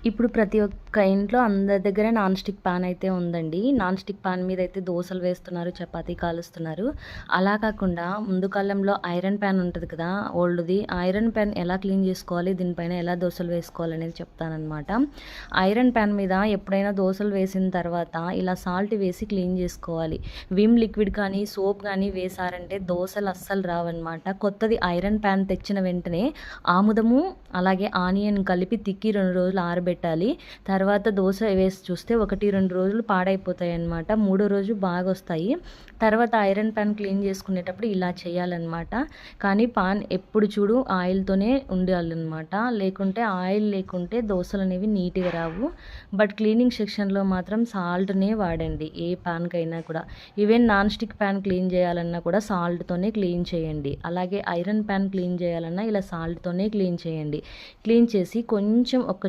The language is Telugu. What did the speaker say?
ఇప్పుడు ప్రతి ఒక్క ఇంట్లో అందరి దగ్గర నాన్ స్టిక్ పాన్ అయితే ఉందండి. నాన్ స్టిక్ పాన్ మీద అయితే దోసలు వేస్తున్నారు, చపాతీ కాలుస్తున్నారు. అలా కాకుండా ముందు కాలంలో ఐరన్ పాన్ ఉంటది కదా! ఓల్డ్‌ది. ఐరన్ పాన్ ఎలా క్లీన్ చేసుకోవాలి, దీనిపైన ఎలా దోసలు వేసుకోవాలనేది చెప్తాననమాట. ఐరన్ పాన్ మీద ఎప్పుడైనా దోసలు వేసిన తర్వాత ఇలా సాల్ట్ వేసి క్లీన్ చేసుకోవాలి. విమ్ లిక్విడ్ కానీ, సోప్ కానీ వేశారంటే దోసలు అస్సలు రావన్నమాట. కొత్తది ఐరన్ పాన్ తెచ్చిన వెంటనే ఆముదము, అలాగే ఆనియన్ కలిపి తిక్కి 2 రోజులు ఆరబెట్టాలి. తర్వాత దోస వేసి చూస్తే 1, 2 రోజులు పాడైపోతాయన్నమాట. మూడో రోజు బాగొస్తాయి. తర్వాత ఐరన్ పాన్ క్లీన్ చేసుకునేటప్పుడు ఇలా చేయాలన్నమాట. కానీ పాన్ ఎప్పుడు చూడు ఆయిల్‌తోనే ఉండాలన్నమాట. లేకుంటే ఆయిల్ లేకుంటే దోసలనేవి నీట్‌గా రావు. బట్ క్లీనింగ్ సెక్షన్‌లో మాత్రం సాల్ట్‌నే వాడండి ఏ పాన్‌కైనా కూడా. Even non stick pan clean చేయాలన్నా కూడా సాల్ట్‌తోనే క్లీన్ చేయండి. అలాగే ఐరన్ పాన్ క్లీన్ చేయాలన్నా ఇలా సాల్ట్‌తోనే క్లీన్ చేయండి. క్లీన్ చేసి కొంచెం ఒక